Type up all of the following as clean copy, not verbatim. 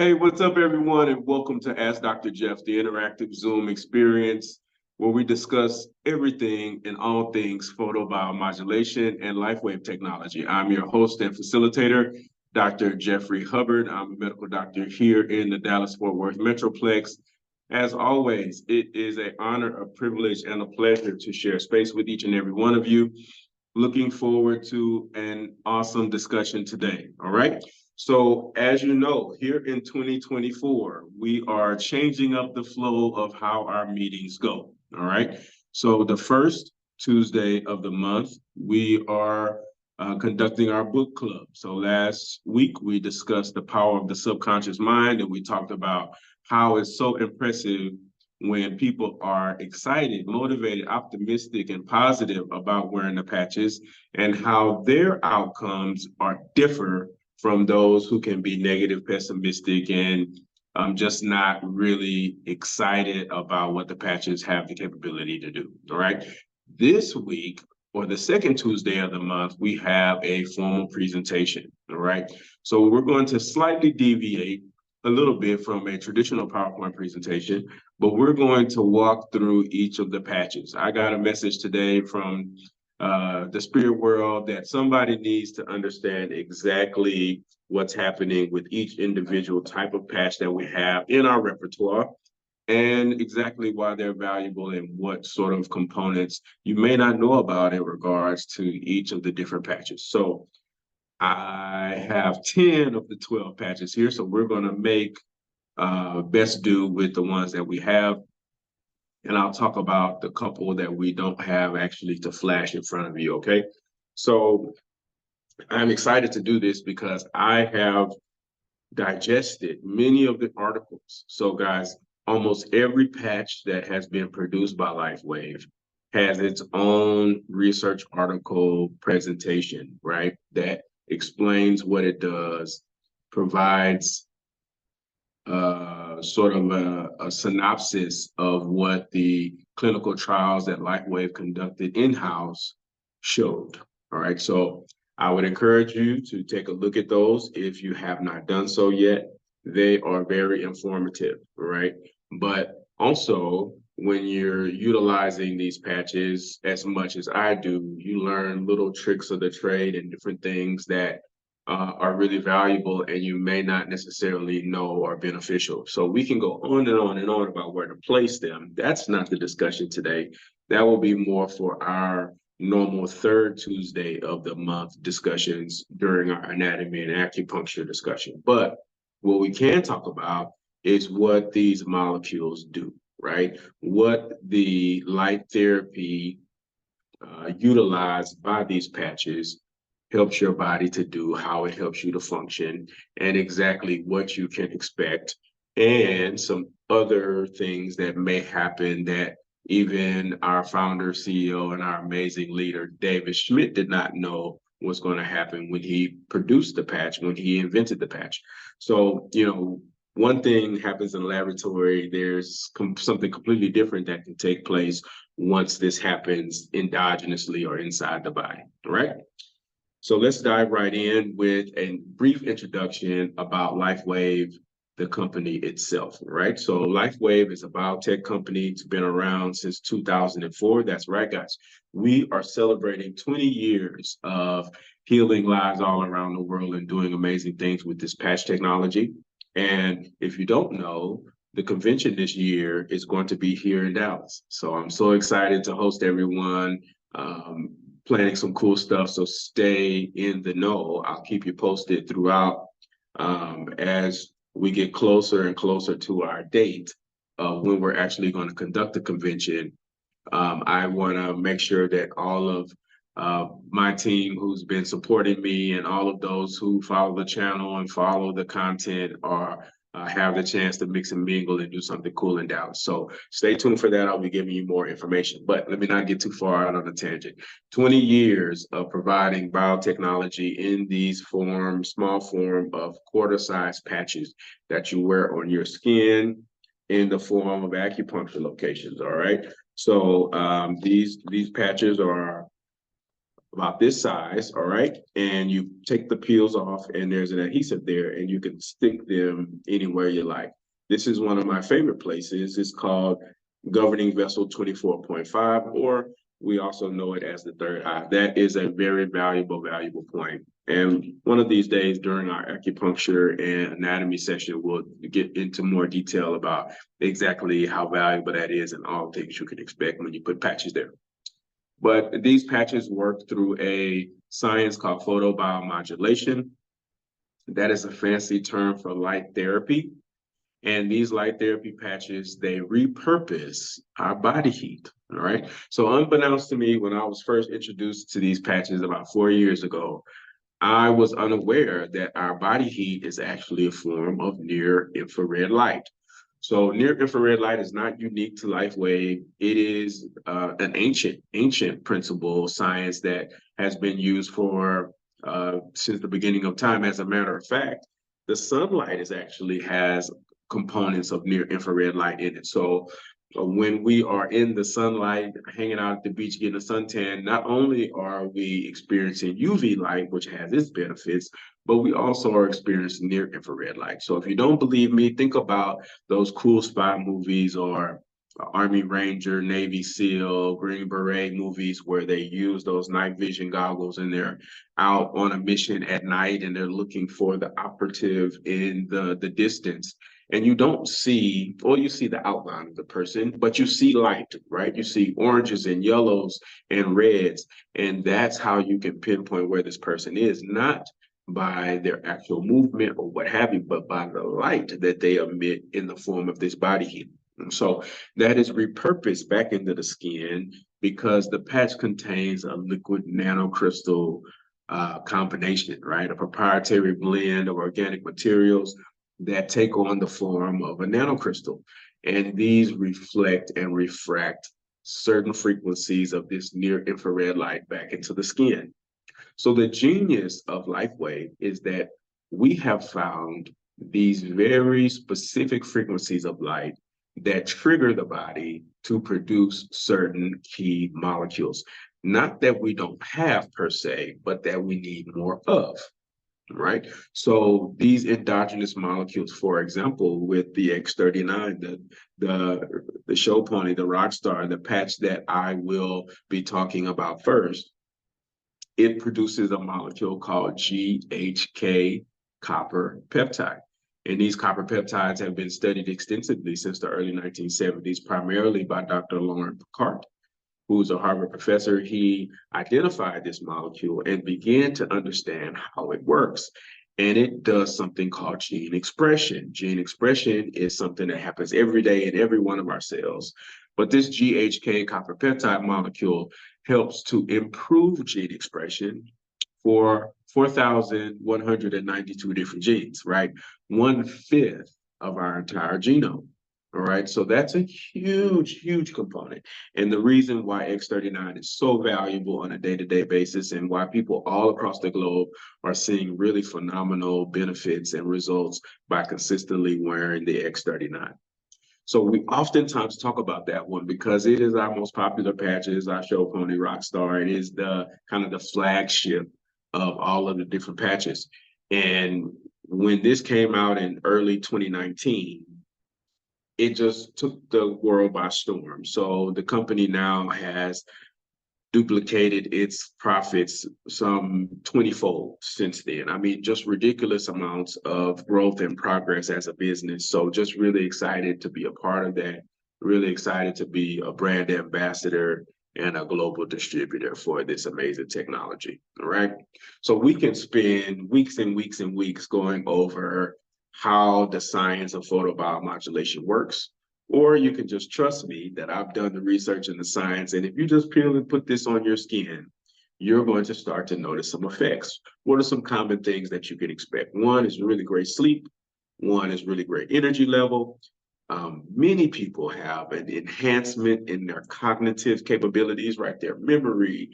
Hey, what's up, everyone, and welcome to Ask Dr. Jeff, the interactive Zoom experience where we discuss everything and all things photobiomodulation and Lifewave technology. I'm your host and facilitator, Dr. Jeffrey Hubbard. I'm a medical doctor here in the Dallas-Fort Worth Metroplex. As always, it is an honor, a privilege, and a pleasure to share space with each and every one of you. Looking forward to an awesome discussion today, all right? So as you know, here in 2024, we are changing up the flow of how our meetings go, all right? So the first Tuesday of the month, we are conducting our book club. So last week, we discussed the power of the subconscious mind, and we talked about how it's so impressive when people are excited, motivated, optimistic, and positive about wearing the patches, and how their outcomes differ from those who can be negative, pessimistic, and just not really excited about what the patches have the capability to do, all right? This week, or the second Tuesday of the month, we have a formal presentation, all right? So we're going to slightly deviate a little bit from a traditional PowerPoint presentation, but we're going to walk through each of the patches. I got a message today from the spirit world that somebody needs to understand exactly what's happening with each individual type of patch that we have in our repertoire, and exactly why they're valuable and what sort of components you may not know about in regards to each of the different patches. So I have 10 of the 12 patches here, so we're going to make best do with the ones that we have. And I'll talk about the couple that we don't have actually to flash in front of you, okay? So I'm excited to do this because I have digested many of the articles. So guys, almost every patch that has been produced by Lifewave has its own research article presentation, right? That explains what it does, provides sort of a synopsis of what the clinical trials that Lifewave conducted in-house showed, all right? So I would encourage you to take a look at those if you have not done so yet. They are very informative, right? But also, when you're utilizing these patches as much as I do, you learn little tricks of the trade and different things that are really valuable and you may not necessarily know are beneficial. So we can go on and on and on about where to place them. That's not the discussion today. That will be more for our normal third Tuesday of the month discussions during our anatomy and acupuncture discussion. But what we can talk about is what these molecules do, right? What the light therapy utilized by these patches helps your body to do, how it helps you to function, and exactly what you can expect, and some other things that may happen that even our founder, CEO, and our amazing leader, David Schmidt, did not know was going to happen when he produced the patch, when he invented the patch. So, you know, one thing happens in the laboratory, there's something completely different that can take place once this happens endogenously or inside the body, all right? So let's dive right in with a brief introduction about Lifewave, the company itself, right? So Lifewave is a biotech company. It's been around since 2004. That's right, guys. We are celebrating 20 years of healing lives all around the world and doing amazing things with this patch technology. And if you don't know, the convention this year is going to be here in Dallas. So I'm so excited to host everyone. Planning some cool stuff, so stay in the know. I'll keep you posted throughout as we get closer and closer to our date when we're actually going to conduct the convention. I want to make sure that all of my team who's been supporting me and all of those who follow the channel and follow the content are have the chance to mix and mingle and do something cool in Dallas. So stay tuned for that. I'll be giving you more information, but let me not get too far out on a tangent. 20 years of providing biotechnology in these small form of quarter-sized patches that you wear on your skin in the form of acupuncture locations, all right? So these patches are about this size, all right? And you take the peels off and there's an adhesive there and you can stick them anywhere you like. This is one of my favorite places. It's called governing vessel 24.5, or we also know it as the third eye. That is a very valuable point. And one of these days during our acupuncture and anatomy session, we'll get into more detail about exactly how valuable that is and all things you can expect when you put patches there. But these patches work through a science called photobiomodulation. That is a fancy term for light therapy. And these light therapy patches, they repurpose our body heat, all right? So unbeknownst to me, when I was first introduced to these patches about 4 years ago, I was unaware that our body heat is actually a form of near infrared light. So near infrared light is not unique to Lifewave. It is an ancient principle science that has been used for since the beginning of time. As a matter of fact, the sunlight has components of near infrared light in it. So when we are in the sunlight, hanging out at the beach, getting a suntan, not only are we experiencing UV light, which has its benefits, but we also are experiencing near infrared light. So if you don't believe me, think about those cool spy movies or Army Ranger, Navy SEAL, Green Beret movies where they use those night vision goggles and they're out on a mission at night and they're looking for the operative in the distance. And you don't see, or you see the outline of the person, but you see light, right? You see oranges and yellows and reds, and that's how you can pinpoint where this person is, not by their actual movement or what have you, but by the light that they emit in the form of this body heat. And so that is repurposed back into the skin because the patch contains a liquid nanocrystal combination, right? A proprietary blend of organic materials that take on the form of a nanocrystal. And these reflect and refract certain frequencies of this near infrared light back into the skin. So the genius of Lifewave is that we have found these very specific frequencies of light that trigger the body to produce certain key molecules. Not that we don't have per se, but that we need more of. Right. So these endogenous molecules, for example, with the X39, the show pony, the rock star, the patch that I will be talking about first, it produces a molecule called 𝐔�HK copper peptide. And these copper peptides have been studied extensively since the early 1970s, primarily by Dr. Lauren Picard, who's a Harvard professor. He identified this molecule and began to understand how it works. And it does something called gene expression. Gene expression is something that happens every day in every one of our cells. But this 𝐔HK copper peptide molecule helps to improve gene expression for 4,192 different genes, right? 1/5 of our entire genome. All right, so that's a huge component. And the reason why X39 is so valuable on a day-to-day basis and why people all across the globe are seeing really phenomenal benefits and results by consistently wearing the X39. So we oftentimes talk about that one because it is our most popular patch. It is our show pony rock star. It is the kind of the flagship of all of the different patches. And when this came out in early 2019, it just took the world by storm. So the company now has duplicated its profits some 20-fold since then. I mean, just ridiculous amounts of growth and progress as a business. So just really excited to be a part of that, really excited to be a brand ambassador and a global distributor for this amazing technology, all right? So we can spend weeks and weeks and weeks going over how the science of photobiomodulation works, or you can just trust me that I've done the research and the science, and if you just peel and put this on your skin, you're going to start to notice some effects. What are some common things that you can expect? One is really great sleep. One is really great energy level. Many people have an enhancement in their cognitive capabilities, right? Their memory,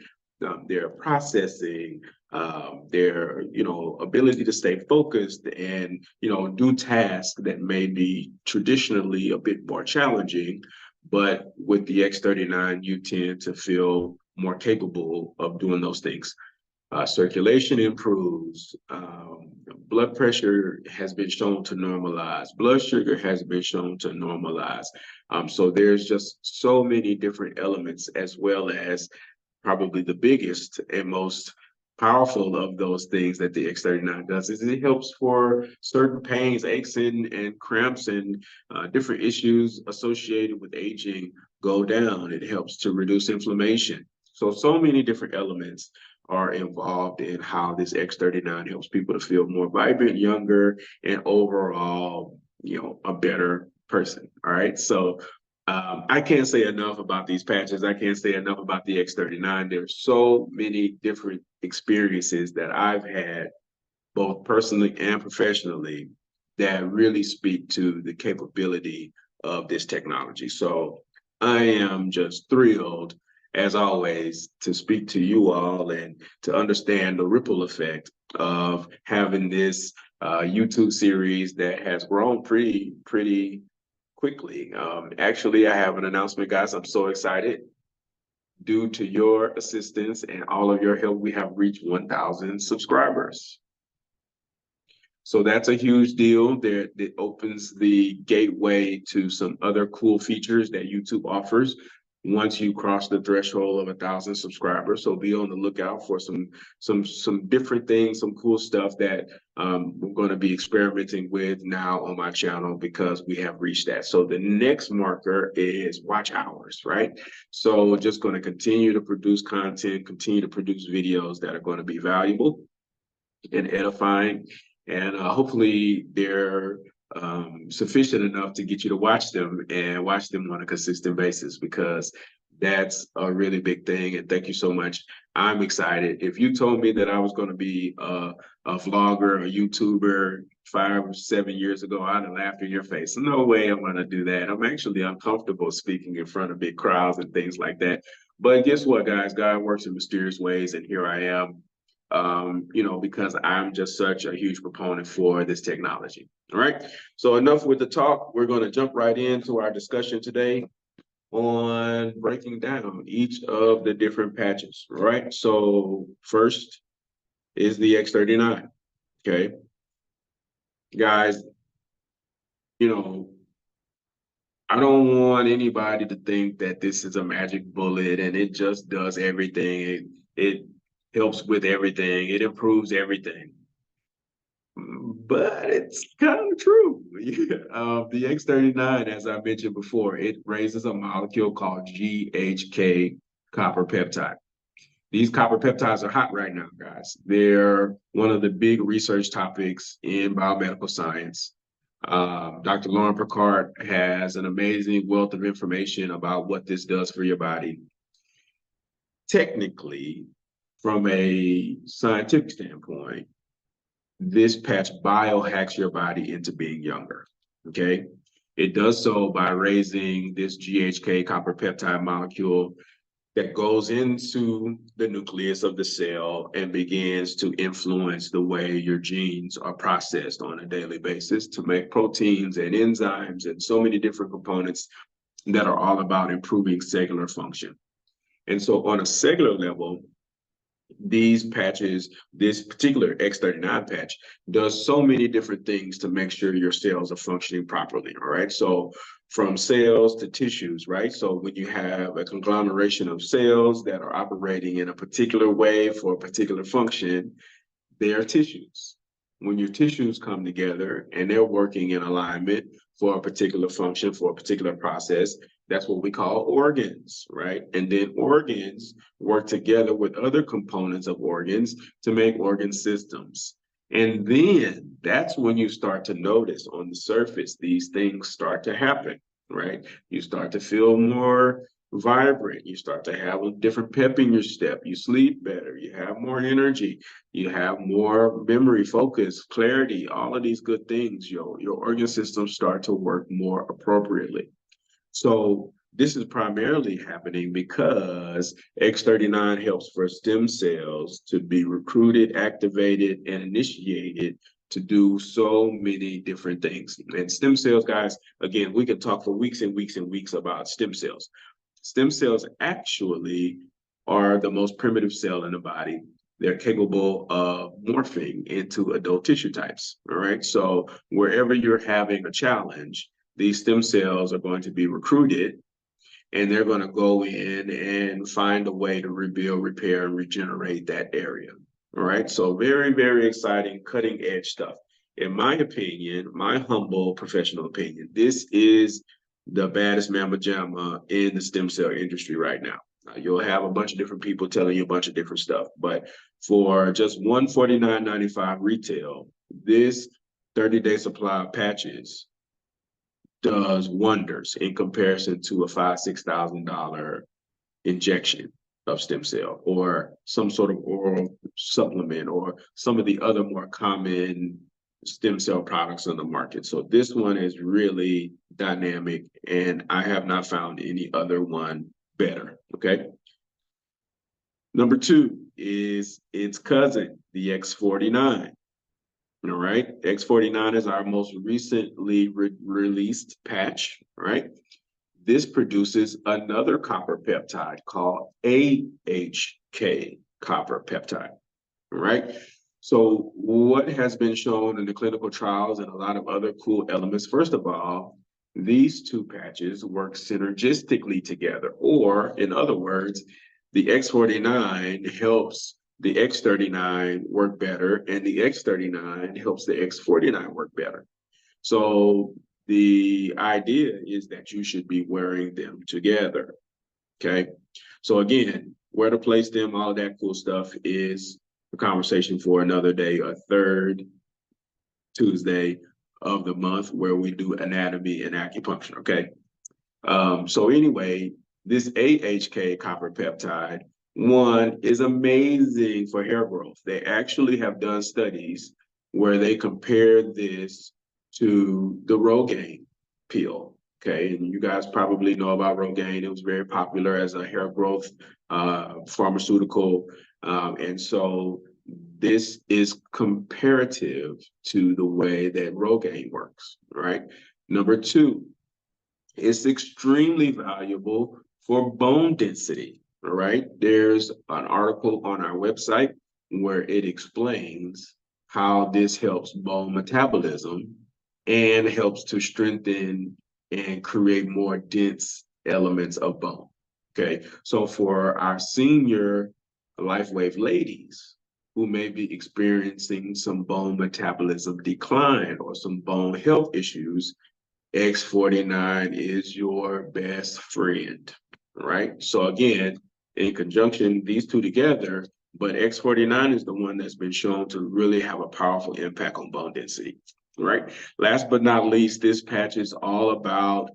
their processing, their ability to stay focused and do tasks that may be traditionally a bit more challenging. But with the X39, you tend to feel more capable of doing those things. Circulation improves, blood pressure has been shown to normalize, blood sugar has been shown to normalize. So there's just so many different elements, as well as probably the biggest and most powerful of those things that the X39 does is it helps for certain pains, aches, and cramps, and different issues associated with aging go down. It helps to reduce inflammation. So many different elements are involved in how this X39 helps people to feel more vibrant, younger, and overall, a better person. All right. So I can't say enough about these patches. I can't say enough about the X39. There's so many different experiences that I've had, both personally and professionally, that really speak to the capability of this technology. So I am just thrilled, as always, to speak to you all and to understand the ripple effect of having this YouTube series that has grown pretty quickly. Actually, I have an announcement, guys. I'm so excited. Due to your assistance and all of your help, we have reached 1,000 subscribers. So that's a huge deal. That opens the gateway to some other cool features that YouTube offers once you cross the threshold of 1,000 subscribers. So be on the lookout for some different things, some cool stuff that we're going to be experimenting with now on my channel, because we have reached that. So the next marker is watch hours, right? So we're just going to continue to produce content, continue to produce videos that are going to be valuable and edifying, and hopefully they're sufficient enough to get you to watch them, and watch them on a consistent basis, because that's a really big thing. And thank you so much. I'm excited. If you told me that I was going to be a vlogger, a YouTuber 5 or 7 years ago, I'd have laughed in your face. No way I'm going to do that. I'm actually uncomfortable speaking in front of big crowds and things like that. But guess what, guys? God works in mysterious ways, and here I am. Because I'm just such a huge proponent for this technology. All right. So enough with the talk. We're going to jump right into our discussion today on breaking down each of the different patches. All right. So first is the X39. Okay. Guys, I don't want anybody to think that this is a magic bullet and it just does everything. It helps with everything. It improves everything. But it's kind of true. The X39, as I mentioned before, it raises a molecule called 𝐔𝐘 copper peptide. These copper peptides are hot right now, guys. They're one of the big research topics in biomedical science. Dr. Lauren Picard has an amazing wealth of information about what this does for your body. Technically, from a scientific standpoint, this patch biohacks your body into being younger, okay? It does so by raising this 𝐔𝐘 copper peptide molecule that goes into the nucleus of the cell and begins to influence the way your genes are processed on a daily basis to make proteins and enzymes and so many different components that are all about improving cellular function. And so on a cellular level, these patches, this particular X39 patch, does so many different things to make sure your cells are functioning properly, all right? So from cells to tissues, right? So when you have a conglomeration of cells that are operating in a particular way for a particular function, they are tissues. When your tissues come together and they're working in alignment for a particular function, for a particular process, that's what we call organs, right? And then organs work together with other components of organs to make organ systems. And then that's when you start to notice on the surface, these things start to happen, right? You start to feel more vibrant. You start to have a different pep in your step. You sleep better. You have more energy. You have more memory, focus, clarity, all of these good things. Your organ systems start to work more appropriately. So this is primarily happening because X39 helps for stem cells to be recruited, activated, and initiated to do so many different things. And stem cells, guys, again, we could talk for weeks and weeks and weeks about stem cells. Stem cells actually are the most primitive cell in the body. They're capable of morphing into adult tissue types, all right? So wherever you're having a challenge, these stem cells are going to be recruited, and they're going to go in and find a way to rebuild, repair, and regenerate that area, all right? So very, very exciting, cutting edge stuff. In my opinion, my humble professional opinion, this is the baddest mamma jamma in the stem cell industry right now. You'll have a bunch of different people telling you a bunch of different stuff, but for just $149.95 retail, this 30-day supply of patches does wonders in comparison to a $5,000–$6,000 injection of stem cell or some sort of oral supplement or some of the other more common stem cell products on the market. So this one is really dynamic, and I have not found any other one better, okay? Number two is its cousin, the X49. All right, X49 is our most recently released patch, right? This produces another copper peptide called 𝐴HK copper peptide, all right? So what has been shown in the clinical trials and a lot of other cool elements, first of all, these two patches work synergistically together, or in other words, the X49 helps the X39 work better, and the X39 helps the X49 work better. So the idea is that you should be wearing them together, okay? So again, where to place them, all of that cool stuff is a conversation for another day, a third Tuesday of the month where we do anatomy and acupuncture, okay? So anyway, this 𝐴HK copper peptide, one, is amazing for hair growth. They actually have done studies where they compare this to the Rogaine pill, okay? And you guys probably know about Rogaine. It was very popular as a hair growth pharmaceutical. And so this is comparative to the way that Rogaine works, right? Number two, it's extremely valuable for bone density, all right? There's an article on our website where it explains how this helps bone metabolism and helps to strengthen and create more dense elements of bone, okay? So for our senior Lifewave ladies who may be experiencing some bone metabolism decline or some bone health issues, X49 is your best friend, right? So again, in conjunction, these two together, but X49 is the one that's been shown to really have a powerful impact on bone density, right? Last but not least, this patch is all about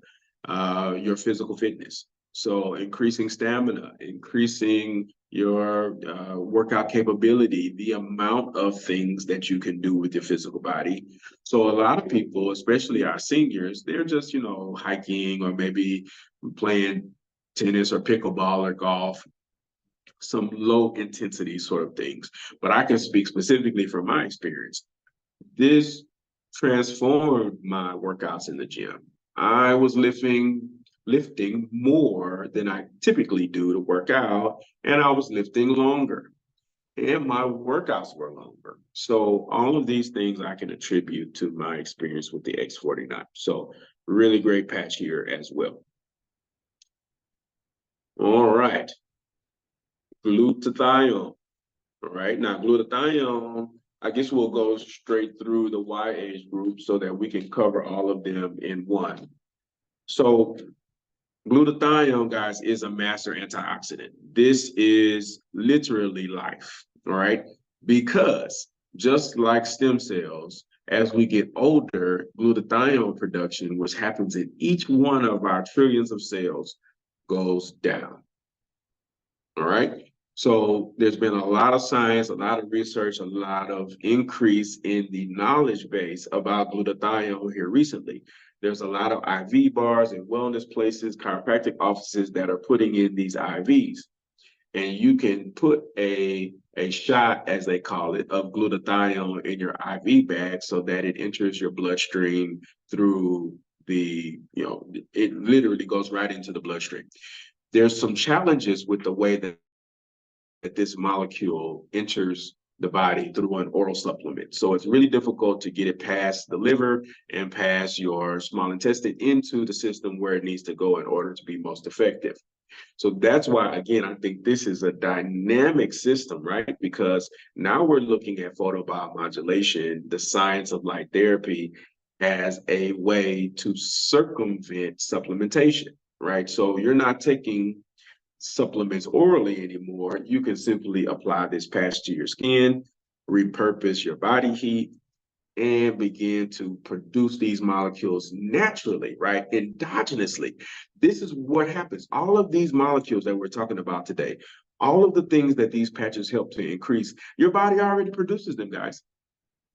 your physical fitness. So increasing stamina, increasing your workout capability, the amount of things that you can do with your physical body. So a lot of people, especially our seniors, they're just, hiking or maybe playing tennis or pickleball or golf, some low intensity sort of things. But I can speak specifically from my experience. This transformed my workouts in the gym. I was lifting more than I typically do to work out, and I was lifting longer, and my workouts were longer. So all of these things I can attribute to my experience with the X49. So really great patch here as well. All right, glutathione. All right, now glutathione, I guess we'll go straight through the Y age group so that we can cover all of them in one. So glutathione, guys, is a master antioxidant. This is literally life, all right? Because just like stem cells, as we get older, glutathione production, which happens in each one of our trillions of cells, goes down, all right? So there's been a lot of science, a lot of research, a lot of increase in the knowledge base about glutathione here recently. There's a lot of IV bars and wellness places, chiropractic offices that are putting in these IVs. And you can put a shot, as they call it, of glutathione in your IV bag so that it enters your bloodstream through the, it literally goes right into the bloodstream. There's some challenges with the way that this molecule enters the body through an oral supplement. So it's really difficult to get it past the liver and past your small intestine into the system where it needs to go in order to be most effective. So that's why, again, I think this is a dynamic system, right? Because now we're looking at photobiomodulation, the science of light therapy, as a way to circumvent supplementation, right? So you're not taking supplements orally anymore. You can simply apply this patch to your skin, repurpose your body heat, and begin to produce these molecules naturally, right? Endogenously. This is what happens. All of these molecules that we're talking about today, all of the things that these patches help to increase, your body already produces them, guys.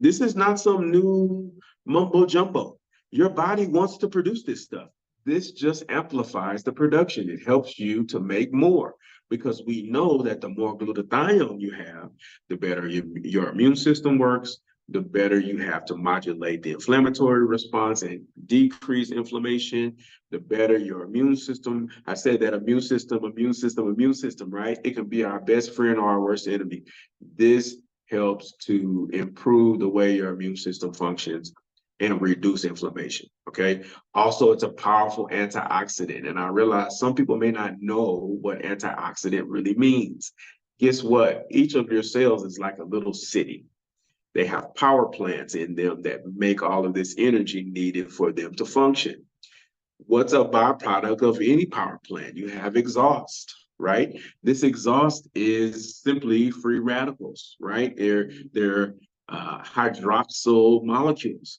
This is not some new mumbo jumbo. Your body wants to produce this stuff. This just amplifies the production. It helps you to make more, because we know that the more glutathione you have, the better your immune system works, the better you have to modulate the inflammatory response and decrease inflammation, the better your immune system. I said that immune system, right? It can be our best friend or our worst enemy. This helps to improve the way your immune system functions and reduce inflammation, okay? Also, it's a powerful antioxidant, and I realize some people may not know what antioxidant really means. Guess what? Each of your cells is like a little city. They have power plants in them that make all of this energy needed for them to function. What's a byproduct of any power plant? You have exhaust, right? This exhaust is simply free radicals, right? They're hydroxyl molecules.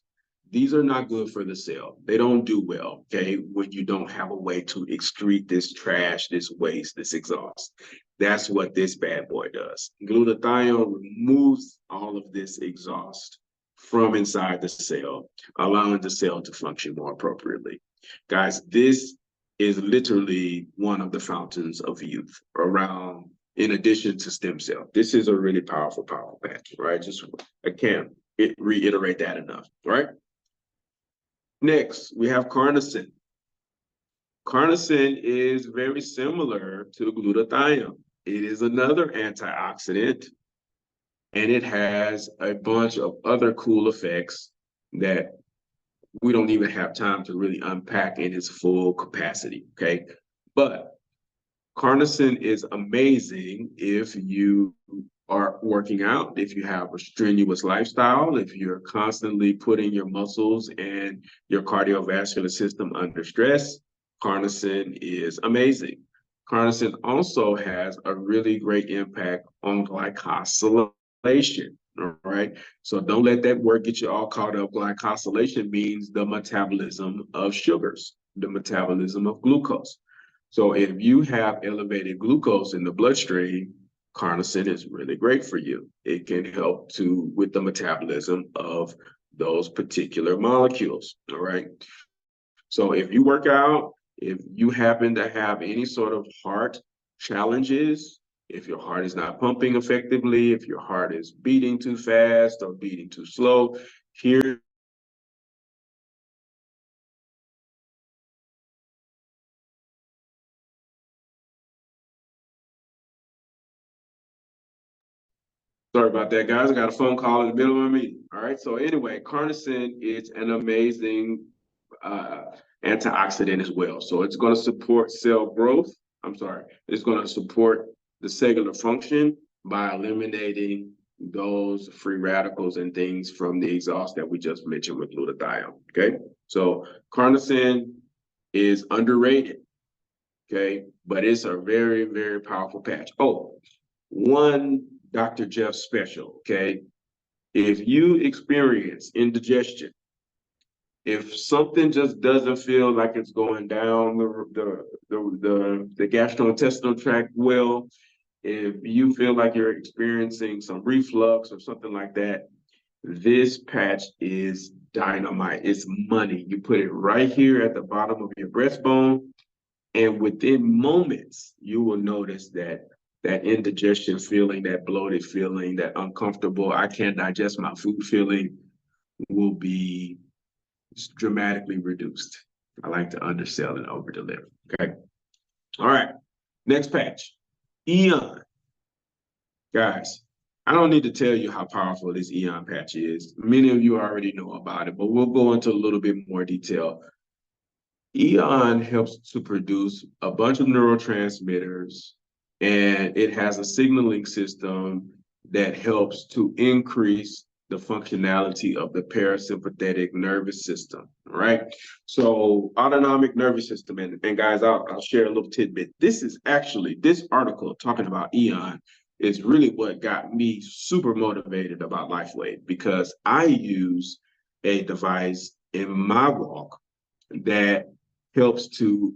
These are not good for the cell. They don't do well, okay, when you don't have a way to excrete this trash, this waste, this exhaust. That's what this bad boy does. Glutathione removes all of this exhaust from inside the cell, allowing the cell to function more appropriately. Guys, this is literally one of the fountains of youth around, in addition to stem cell. This is a really powerful patch, right? Just, I can't reiterate that enough, right? Next, we have carnosine. Carnosine is very similar to glutathione. It is another antioxidant, and it has a bunch of other cool effects that we don't even have time to really unpack in its full capacity, okay? But carnosine is amazing if you are working out, if you have a strenuous lifestyle, if you're constantly putting your muscles and your cardiovascular system under stress. Carnosine is amazing. Carnosine also has a really great impact on glycosylation, all right? So don't let that word get you all caught up. Glycosylation means the metabolism of sugars, the metabolism of glucose. So if you have elevated glucose in the bloodstream, carnosine is really great for you. It can help with the metabolism of those particular molecules, all right? So if you work out, if you happen to have any sort of heart challenges, if your heart is not pumping effectively, if your heart is beating too fast or beating too slow, here sorry about that, guys. I got a phone call in the middle of a meeting. All right. So anyway, carnosine is an amazing antioxidant as well. So it's going to support cell growth. It's going to support the cellular function by eliminating those free radicals and things from the exhaust that we just mentioned with glutathione. Okay. So carnosine is underrated. Okay. But it's a very, very powerful patch. Oh, one Dr. Jeff special, okay? If you experience indigestion, if something just doesn't feel like it's going down the gastrointestinal tract well, if you feel like you're experiencing some reflux or something like that, this patch is dynamite. It's money. You put it right here at the bottom of your breastbone, and within moments, you will notice that indigestion feeling, that bloated feeling, that uncomfortable, I can't digest my food feeling will be dramatically reduced. I like to undersell and overdeliver, okay? All right, next patch, Eon. Guys, I don't need to tell you how powerful this Eon patch is. Many of you already know about it, but we'll go into a little bit more detail. Eon helps to produce a bunch of neurotransmitters, and it has a signaling system that helps to increase the functionality of the parasympathetic nervous system, right? So autonomic nervous system, and guys, I'll share a little tidbit. This is actually, this article talking about Eon is really what got me super motivated about Lifewave, because I use a device in my walk that helps to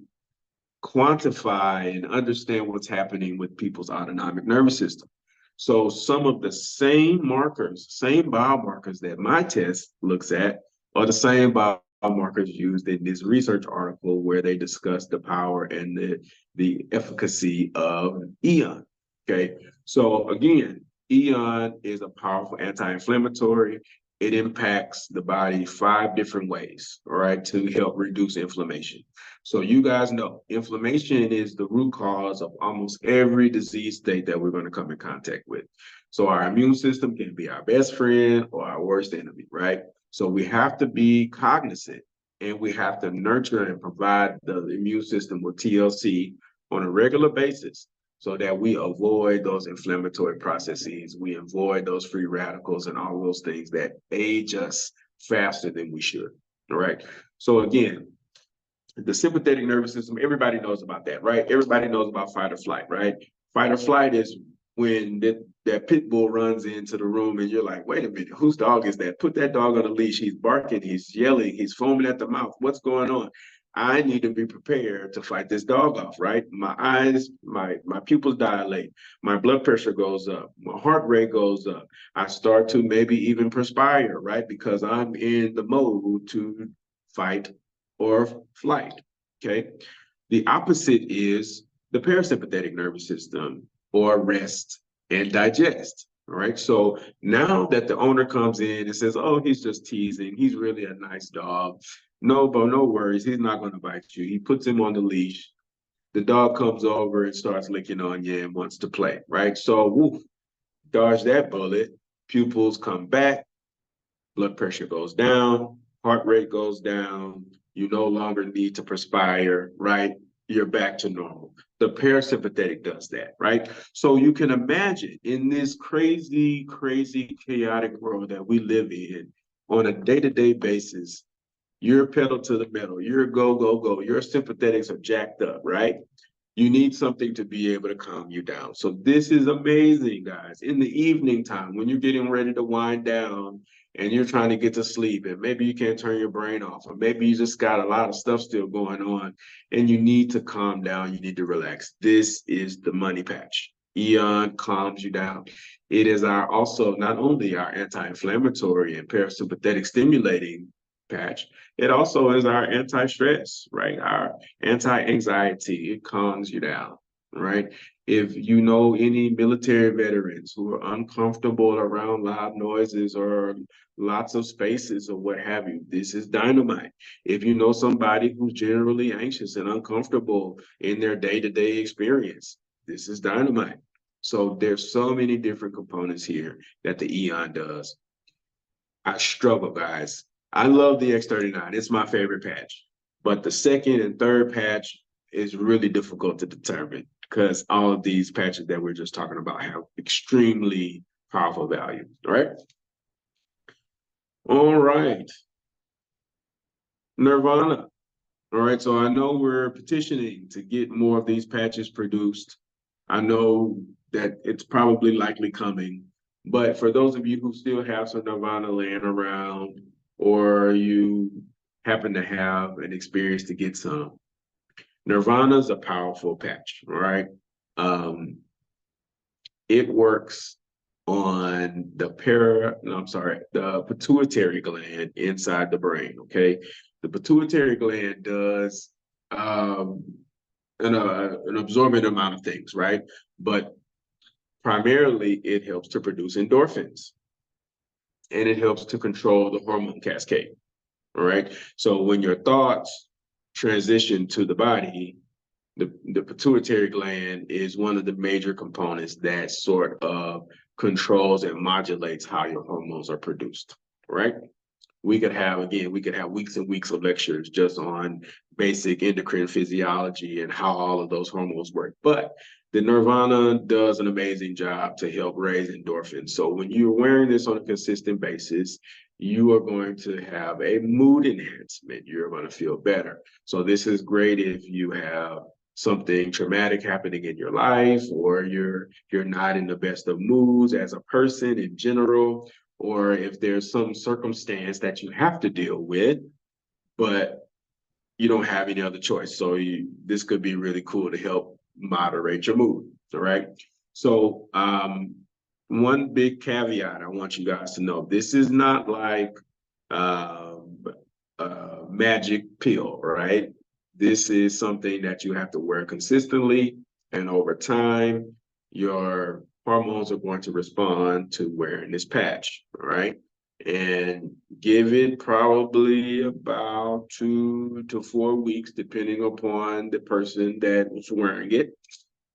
quantify and understand what's happening with people's autonomic nervous system. So some of the same markers, same biomarkers that my test looks at are the same biomarkers used in this research article where they discuss the power and the efficacy of Eon. Okay, so again, Eon is a powerful anti-inflammatory. It impacts the body 5 different ways, all right, to help reduce inflammation. So you guys know inflammation is the root cause of almost every disease state that we're going to come in contact with. So our immune system can be our best friend or our worst enemy, right? So we have to be cognizant, and we have to nurture and provide the immune system with TLC on a regular basis, so that we avoid those inflammatory processes, we avoid those free radicals and all those things that age us faster than we should, all right? So again, the sympathetic nervous system, everybody knows about that, right? Everybody knows about fight or flight, right? Fight or flight is when that pit bull runs into the room and you're like, wait a minute, whose dog is that? Put that dog on a leash. He's barking, he's yelling, he's foaming at the mouth. What's going on? I need to be prepared to fight this dog off, right? My eyes, my pupils dilate, my blood pressure goes up, my heart rate goes up. I start to maybe even perspire, right? Because I'm in the mode to fight or flight, okay? The opposite is the parasympathetic nervous system, or rest and digest, all right? So now that the owner comes in and says, oh, he's just teasing, he's really a nice dog, no, but no worries, he's not gonna bite you. He puts him on the leash. The dog comes over and starts licking on you and wants to play, right? So woof, dodge that bullet, pupils come back, blood pressure goes down, heart rate goes down, you no longer need to perspire, right? You're back to normal. The parasympathetic does that, right? So you can imagine in this crazy, crazy, chaotic world that we live in on a day-to-day basis, you're pedal to the metal, you're go, go, go, your sympathetics are jacked up, right? You need something to be able to calm you down. So this is amazing, guys. In the evening time, when you're getting ready to wind down and you're trying to get to sleep, and maybe you can't turn your brain off, or maybe you just got a lot of stuff still going on and you need to calm down, you need to relax. This is the money patch. Eon calms you down. It is our also not only our anti-inflammatory and parasympathetic stimulating patch, it also is our anti-stress, right? Our anti-anxiety. It calms you down, right? If you know any military veterans who are uncomfortable around loud noises or lots of spaces or what have you, this is dynamite. If you know somebody who's generally anxious and uncomfortable in their day-to-day experience, this is dynamite. So there's so many different components here that the Eon does. I struggle, guys. I love the X39. It's my favorite patch. But the second and third patch is really difficult to determine because all of these patches that we're just talking about have extremely powerful value. All right. All right. Nirvana. All right. So I know we're petitioning to get more of these patches produced. I know that it's probably likely coming. But for those of you who still have some Nirvana laying around, or you happen to have an experience to get some, Nirvana is a powerful patch, right? It works on the pituitary gland inside the brain, okay? The pituitary gland does an absorbent amount of things, right? But primarily, it helps to produce endorphins, and it helps to control the hormone cascade, all right? So when your thoughts transition to the body, The pituitary gland is one of the major components that sort of controls and modulates how your hormones are produced, right? We could have weeks and weeks of lectures just on basic endocrine physiology and how all of those hormones work. But the Nirvana does an amazing job to help raise endorphins. So when you're wearing this on a consistent basis, you are going to have a mood enhancement. You're going to feel better. So this is great if you have something traumatic happening in your life, or you're not in the best of moods as a person in general, or if there's some circumstance that you have to deal with, but you don't have any other choice. So this could be really cool to help moderate your mood, all right? So one big caveat I want you guys to know, this is not like a magic pill, right? This is something that you have to wear consistently, and over time, your hormones are going to respond to wearing this patch, right? And give it probably about 2 to 4 weeks, depending upon the person that was wearing it,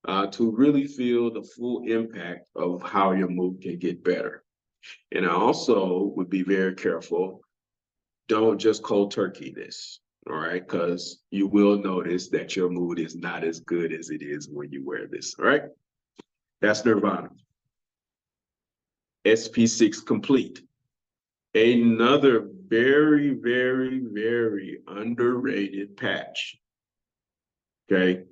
to really feel the full impact of how your mood can get better. And I also would be very careful. Don't just cold turkey this, all right? Because you will notice that your mood is not as good as it is when you wear this, all right? That's Nirvana. SP6 Complete. Another very, very, very underrated patch, okay?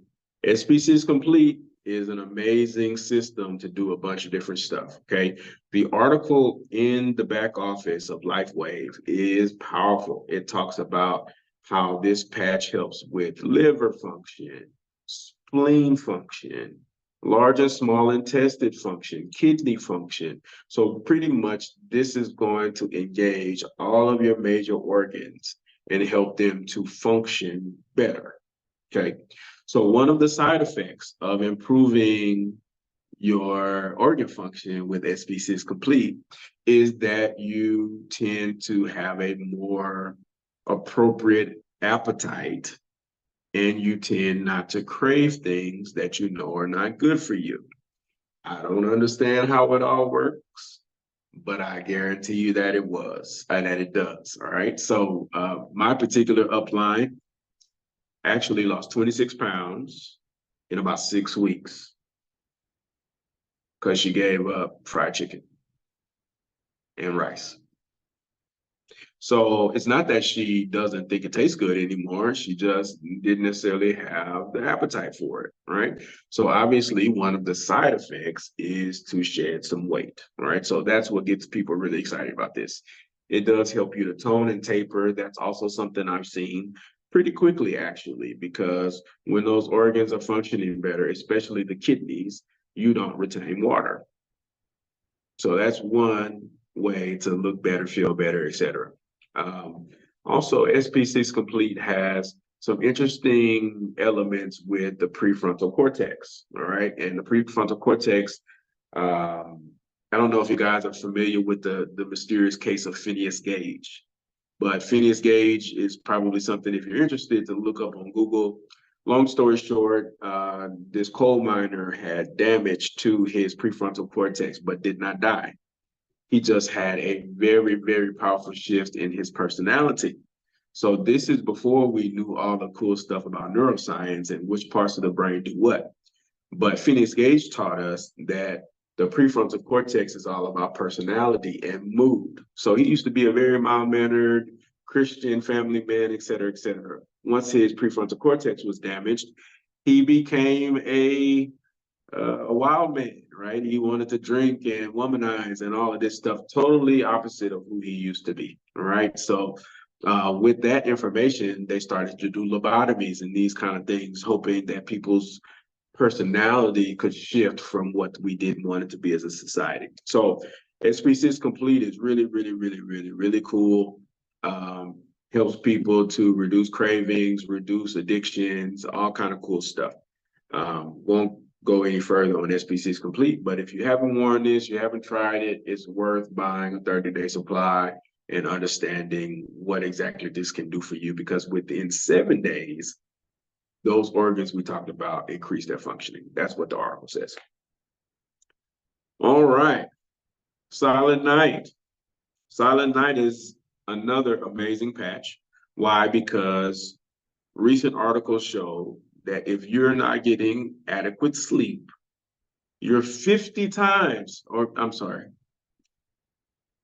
SP6 Complete is an amazing system to do a bunch of different stuff, okay? The article in the back office of Lifewave is powerful. It talks about how this patch helps with liver function, spleen function, large and small intestine function, kidney function. So pretty much this is going to engage all of your major organs and help them to function better, okay? So one of the side effects of improving your organ function with SP6 Complete is that you tend to have a more appropriate appetite, and you tend not to crave things that you know are not good for you. I don't understand how it all works, but I guarantee you that it does, all right? So my particular upline actually lost 26 pounds in about 6 weeks because she gave up fried chicken and rice. So it's not that she doesn't think it tastes good anymore. She just didn't necessarily have the appetite for it, right? So obviously one of the side effects is to shed some weight, right? So that's what gets people really excited about this. It does help you to tone and taper. That's also something I've seen pretty quickly, actually, because when those organs are functioning better, especially the kidneys, you don't retain water. So that's one way to look better, feel better, etc. Also, SP6 Complete has some interesting elements with the prefrontal cortex, all right? And the prefrontal cortex, I don't know if you guys are familiar with the mysterious case of Phineas Gage, but Phineas Gage is probably something, if you're interested, to look up on Google. Long story short, this coal miner had damage to his prefrontal cortex, but did not die. He just had a very, very powerful shift in his personality. So this is before we knew all the cool stuff about neuroscience and which parts of the brain do what. But Phineas Gage taught us that the prefrontal cortex is all about personality and mood. So he used to be a very mild-mannered Christian family man, et cetera, et cetera. Once his prefrontal cortex was damaged, he became a wild man, right? He wanted to drink and womanize and all of this stuff, totally opposite of who he used to be, all right? So with that information, they started to do lobotomies and these kind of things, hoping that people's personality could shift from what we didn't want it to be as a society. So SP6 Complete is really, really, really, really, really cool. Helps people to reduce cravings, reduce addictions, all kind of cool stuff. Won't go any further on SP6 Complete, but if you haven't worn this, you haven't tried it, it's worth buying a 30-day supply and understanding what exactly this can do for you, because within 7 days, those organs we talked about increase their functioning. That's what the article says. All right, Silent Night. Silent Night is another amazing patch. Why? Because recent articles show that if you're not getting adequate sleep, you're 50 times, or I'm sorry,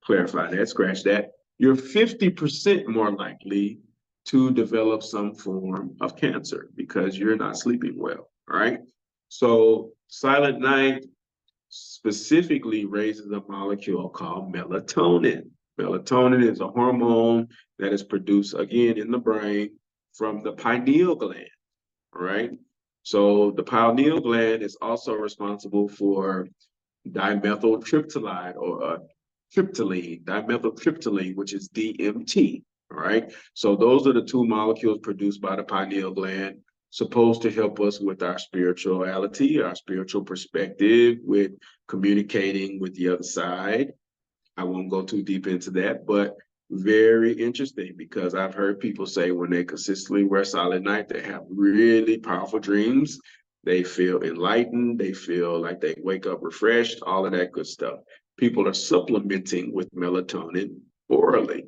clarify that, scratch that, you're 50% more likely to develop some form of cancer because you're not sleeping well, all right? So Silent Night specifically raises a molecule called melatonin. Melatonin is a hormone that is produced, again, in the brain from the pineal gland, all right? So the pineal gland is also responsible for dimethyltryptamine or dimethyltryptamine, which is DMT, all right? So those are the two molecules produced by the pineal gland, supposed to help us with our spirituality, our spiritual perspective, with communicating with the other side. I won't go too deep into that, but very interesting because I've heard people say when they consistently wear Silent Night, they have really powerful dreams. They feel enlightened. They feel like they wake up refreshed, all of that good stuff. People are supplementing with melatonin orally.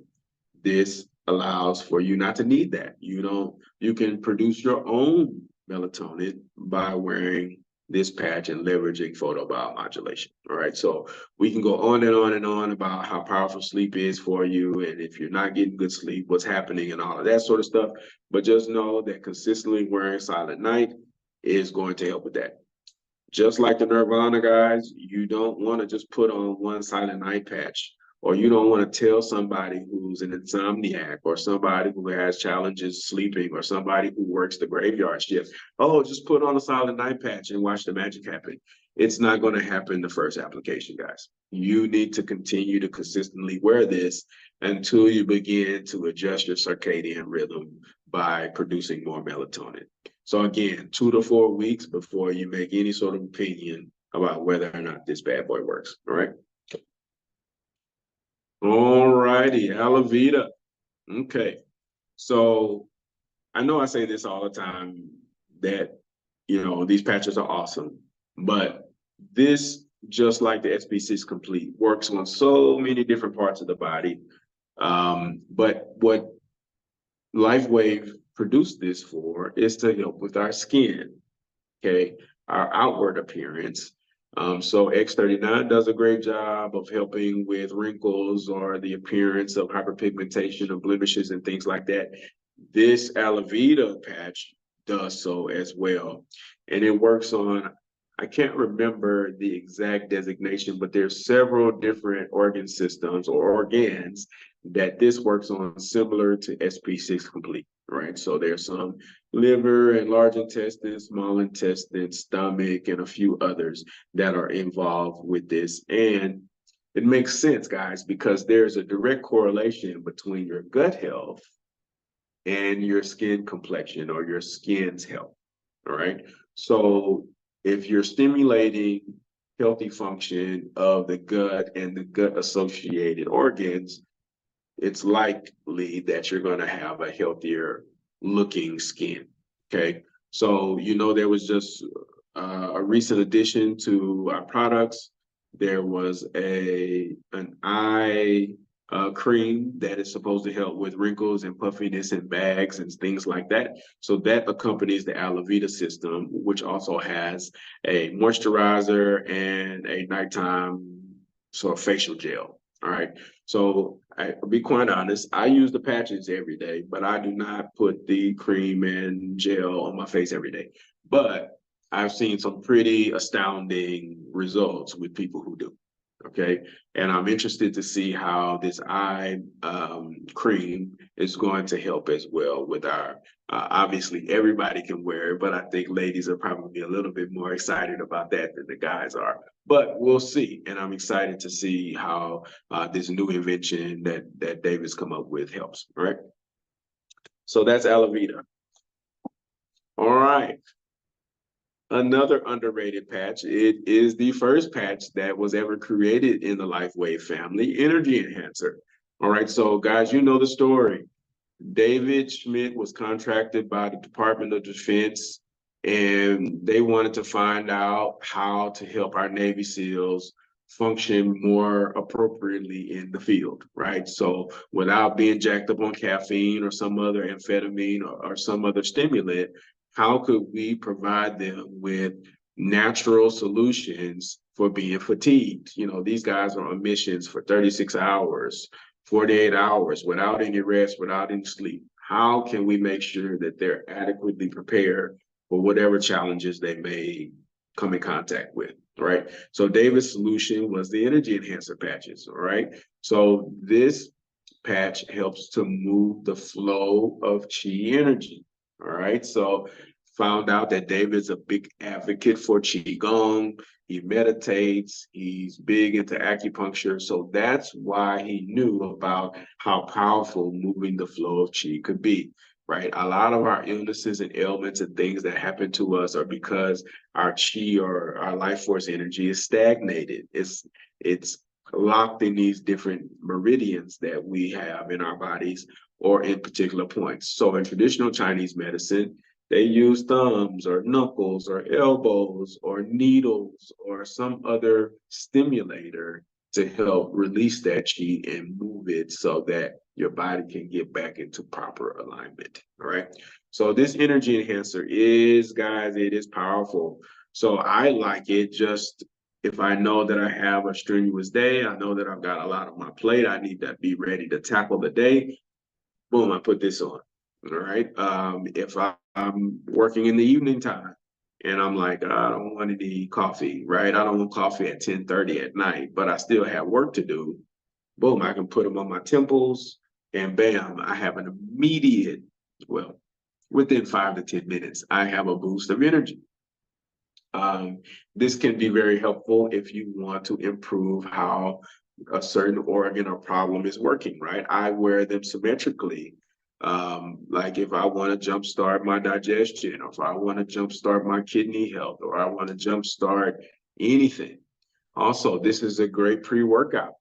This allows for you not to need that. You can produce your own melatonin by wearing this patch and leveraging photobiomodulation. All right. So we can go on and on and on about how powerful sleep is for you. And if you're not getting good sleep, what's happening and all of that sort of stuff. But just know that consistently wearing Silent Night is going to help with that. Just like the Nirvana guys, you don't want to just put on one Silent Night patch, or you don't want to tell somebody who's an insomniac or somebody who has challenges sleeping or somebody who works the graveyard shift, oh, just put on a Silent Night patch and watch the magic happen. It's not going to happen the first application, guys. You need to continue to consistently wear this until you begin to adjust your circadian rhythm by producing more melatonin. So again, 2 to 4 weeks before you make any sort of opinion about whether or not this bad boy works, all right? All righty, aloe. Okay, so I know I say this all the time that, these patches are awesome, but this, just like the SP6 Complete, works on so many different parts of the body. But what Lifewave produced this for is to help with our skin, okay, our outward appearance. So X39 does a great job of helping with wrinkles or the appearance of hyperpigmentation of blemishes and things like that. This aloe patch does so as well. And it works on, I can't remember the exact designation, but there's several different organ systems or organs that this works on, similar to SP6 Complete, right? So there's some liver and large intestine, small intestine, stomach, and a few others that are involved with this. And it makes sense, guys, because there's a direct correlation between your gut health and your skin complexion or your skin's health, all right? So if you're stimulating healthy function of the gut and the gut-associated organs, it's likely that you're going to have a healthier looking skin, okay? So, there was just a recent addition to our products. There was an eye cream that is supposed to help with wrinkles and puffiness and bags and things like that. So that accompanies the aloe system, which also has a moisturizer and a nighttime sort of facial gel. All right. So I'll be quite honest, I use the patches every day, but I do not put the cream and gel on my face every day. But I've seen some pretty astounding results with people who do. Okay. And I'm interested to see how this eye cream is going to help as well with our, obviously everybody can wear it, but I think ladies are probably a little bit more excited about that than the guys are. But we'll see. And I'm excited to see how this new invention that David's come up with helps. All right. So that's aloe. All right. Another underrated patch, it is the first patch that was ever created in the Lifewave family, Energy Enhancer. All right, so guys, you know the story. David Schmidt was contracted by the Department of Defense, and they wanted to find out how to help our Navy SEALs function more appropriately in the field, right? So without being jacked up on caffeine or some other amphetamine or some other stimulant, how could we provide them with natural solutions for being fatigued? You know, these guys are on missions for 36 hours, 48 hours without any rest, without any sleep. How can we make sure that they're adequately prepared for whatever challenges they may come in contact with, right? So David's solution was the energy enhancer patches, all right? So this patch helps to move the flow of chi energy, all right? So found out that David's a big advocate for Qigong. He meditates, he's big into acupuncture. So that's why he knew about how powerful moving the flow of chi could be, right? A lot of our illnesses and ailments and things that happen to us are because our chi or our life force energy is stagnated. It's locked in these different meridians that we have in our bodies or in particular points. So in traditional Chinese medicine, they use thumbs or knuckles or elbows or needles or some other stimulator to help release that chi and move it so that your body can get back into proper alignment, all right? So this energy enhancer is, guys, it is powerful. So I like it just if I know that I have a strenuous day, I know that I've got a lot on my plate, I need to be ready to tackle the day, boom, I put this on. All right. If I'm working in the evening time and I'm like, I don't want any coffee, right? I don't want coffee at 10:30 at night, but I still have work to do. Boom, I can put them on my temples and bam, I have an immediate, well, within 5 to 10 minutes, I have a boost of energy. This can be very helpful if you want to improve how a certain organ or problem is working, right? I wear them symmetrically. Like if I want to jumpstart my digestion, or if I want to jumpstart my kidney health, or I want to jumpstart anything. Also, this is a great pre-workout.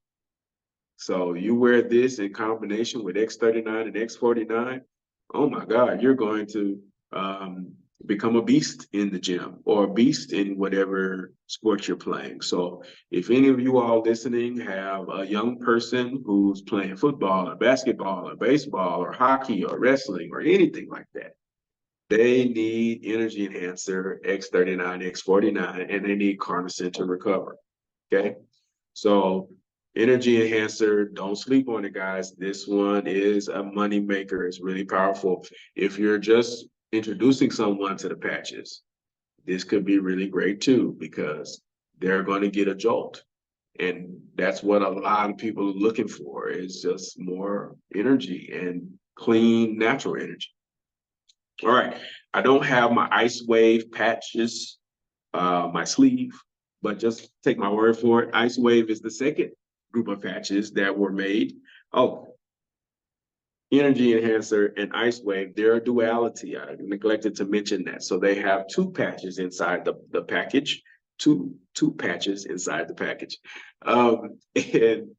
So you wear this in combination with X39 and X49, oh my God, you're going to become a beast in the gym or a beast in whatever sport you're playing. So if any of you all listening have a young person who's playing football or basketball or baseball or hockey or wrestling or anything like that, they need energy enhancer X39, X49, and they need carnosine to recover, okay? So energy enhancer, don't sleep on it, guys. This one is a money maker. It's really powerful. If you're just introducing someone to the patches, this could be really great too, because they're going to get a jolt. And that's what a lot of people are looking for, is just more energy and clean, natural energy. All right, I don't have my 𝐼𝐶 patches, my sleeve, but just take my word for it. 𝐼𝐶 is the second group of patches that were made. Oh, energy enhancer and 𝐼𝐶, they're a duality. I neglected to mention that. So they have two patches inside the package, two patches inside the package. And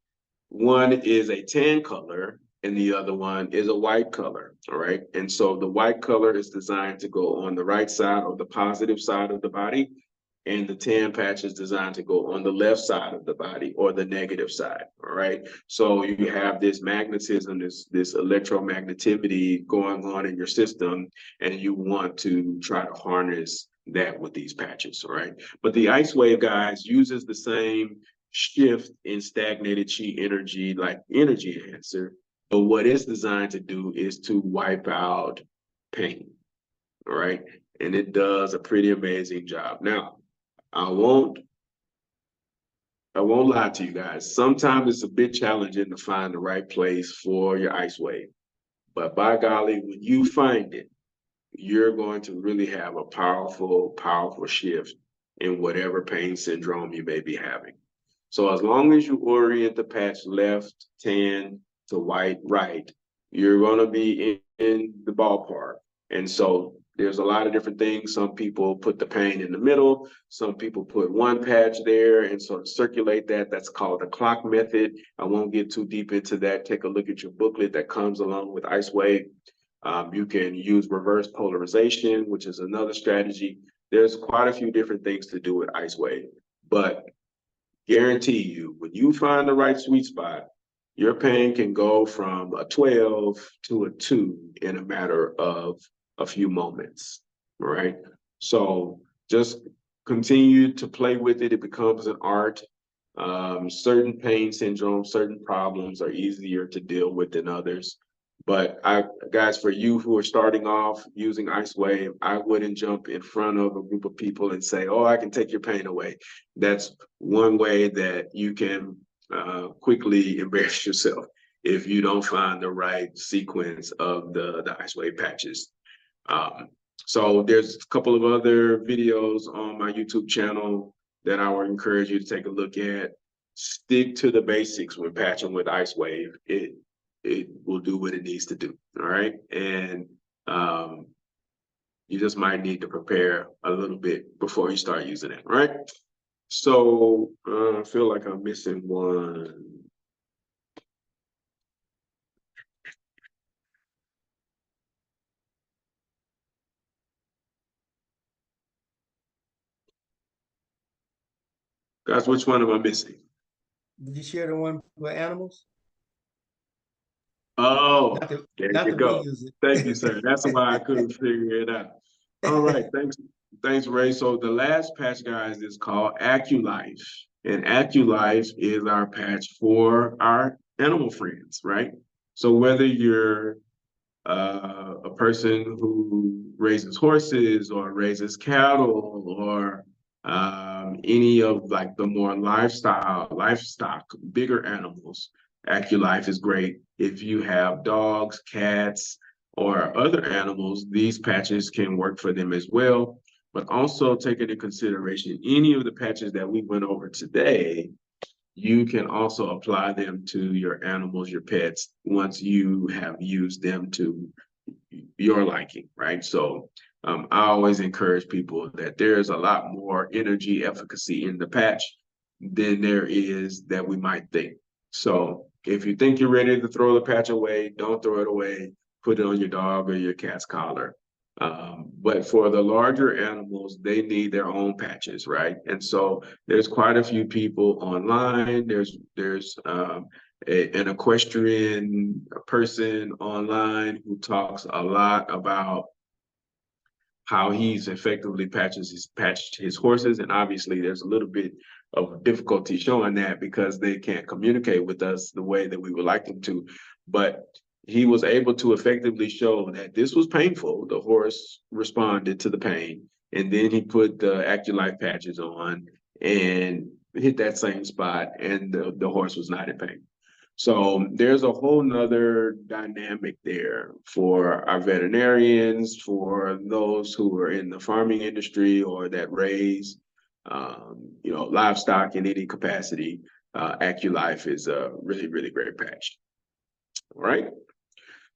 one is a tan color and the other one is a white color, all right? And so the white color is designed to go on the right side or the positive side of the body, and the tan patch is designed to go on the left side of the body or the negative side, all right? So you have this magnetism, this electromagnetivity going on in your system, and you want to try to harness that with these patches, all right? But the 𝐼𝐶, guys, uses the same shift in stagnated chi energy like energy enhancer, but what it's designed to do is to wipe out pain, all right? And it does a pretty amazing job. Now, I won't lie to you guys. Sometimes it's a bit challenging to find the right place for your 𝐼𝐶, but by golly, when you find it, you're going to really have a powerful, powerful shift in whatever pain syndrome you may be having. So as long as you orient the patch left, tan to white, right, you're going to be in the ballpark. And so there's a lot of different things. Some people put the pain in the middle. Some people put one patch there and sort of circulate that. That's called the clock method. I won't get too deep into that. Take a look at your booklet that comes along with 𝐼𝐶. You can use reverse polarization, which is another strategy. There's quite a few different things to do with 𝐼𝐶, but guarantee you, when you find the right sweet spot, your pain can go from a 12 to a 2 in a matter of a few moments, right? So just continue to play with it. It becomes an art. Certain pain syndromes, certain problems are easier to deal with than others. But guys, for you who are starting off using 𝐼𝐶, I wouldn't jump in front of a group of people and say, oh, I can take your pain away. That's one way that you can quickly embarrass yourself if you don't find the right sequence of the 𝐼𝐶 patches. So there's a couple of other videos on my YouTube channel that I would encourage you to take a look at. Stick to the basics when patching with 𝐼𝐶. It will do what it needs to do, all right? And you just might need to prepare a little bit before you start using it, all right? So I feel like I'm missing one. Guys, which one am I missing? Did you share the one for animals? Oh, there you go. Thank you, sir. That's why I couldn't figure it out. All right, thanks, Ray. So the last patch, guys, is called 𝐸𝐾𝐿ife. And 𝐸𝐾𝐿ife is our patch for our animal friends, right? So whether you're a person who raises horses or raises cattle or any of like the more livestock, bigger animals, 𝐸𝐾𝐿ife is great. If you have dogs, cats, or other animals, these patches can work for them as well. But also take into consideration any of the patches that we went over today, you can also apply them to your animals, your pets, once you have used them to your liking, right? So I always encourage people that there's a lot more energy efficacy in the patch than there is that we might think. So if you think you're ready to throw the patch away, don't throw it away. Put it on your dog or your cat's collar. But for the larger animals, they need their own patches, right? And so there's quite a few people online. There's an equestrian person online who talks a lot about how he's effectively patched his horses. And obviously there's a little bit of difficulty showing that because they can't communicate with us the way that we would like them to. But he was able to effectively show that this was painful. The horse responded to the pain. And then he put the 𝐸𝐾𝐿ife patches on and hit that same spot, and the horse was not in pain. So there's a whole nother dynamic there for our veterinarians, for those who are in the farming industry or that raise, livestock in any capacity. 𝐸𝐾𝐿ife is a really, really great patch. All right.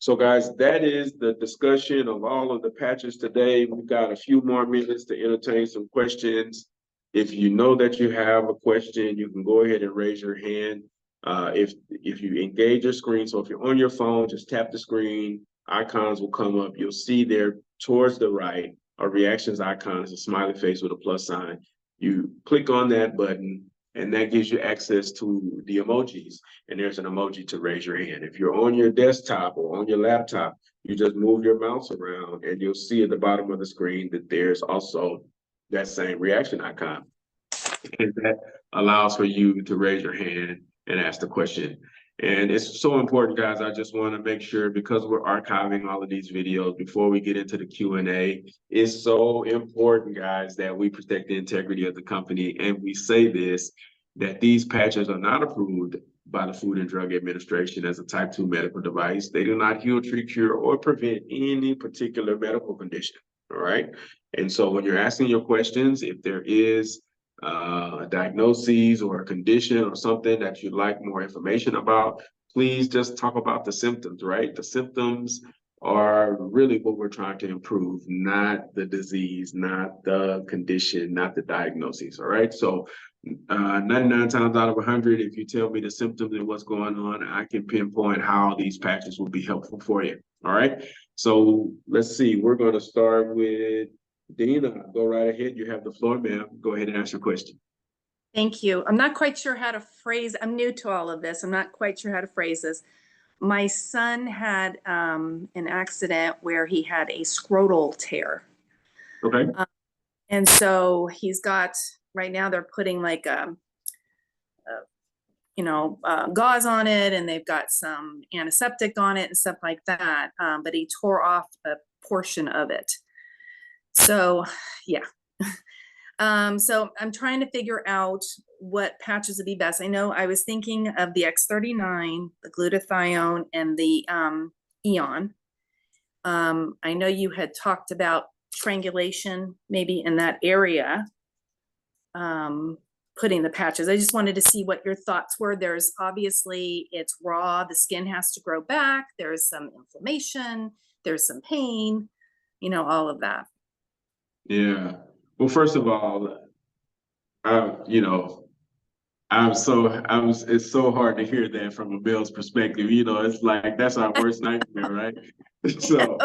So guys, that is the discussion of all of the patches today. We've got a few more minutes to entertain some questions. If you know that you have a question, you can go ahead and raise your hand. If you engage your screen, so if you're on your phone, just tap the screen, icons will come up. You'll see there towards the right a reactions icon, is a smiley face with a plus sign. You click on that button, and that gives you access to the emojis. And there's an emoji to raise your hand. If you're on your desktop or on your laptop, you just move your mouse around and you'll see at the bottom of the screen that there's also that same reaction icon. And that allows for you to raise your hand and ask the question. And it's so important, guys. I just want to make sure, because we're archiving all of these videos before we get into the Q&A, it's so important, guys, that we protect the integrity of the company. And we say this, that these patches are not approved by the Food and Drug Administration as a type 2 medical device. They do not heal, treat, cure, or prevent any particular medical condition, all right? And so when you're asking your questions, if there is a diagnosis or a condition or something that you'd like more information about, please just talk about the symptoms, right? The symptoms are really what we're trying to improve, not the disease, not the condition, not the diagnosis. All right. So 99 times out of 100, if you tell me the symptoms and what's going on, I can pinpoint how these patches will be helpful for you. All right. So let's see. We're going to start with Dina. Go right ahead. You have the floor, ma'am. Go ahead and ask your question. Thank you. I'm not quite sure how to phrase, I'm new to all of this. I'm not quite sure how to phrase this. My son had an accident where he had a scrotal tear. Okay. And so he's got, right now they're putting like gauze on it, and they've got some antiseptic on it and stuff like that. But he tore off a portion of it. So yeah. So I'm trying to figure out what patches would be best. I know I was thinking of the X39, the glutathione, and the 𝐸𝐴N. I know you had talked about triangulation maybe in that area, putting the patches. I just wanted to see what your thoughts were. There's obviously, it's raw, the skin has to grow back, there's some inflammation, there's some pain, all of that. Yeah. Well, first of all, it's so hard to hear that from a male's perspective. It's like, that's our worst nightmare, right? So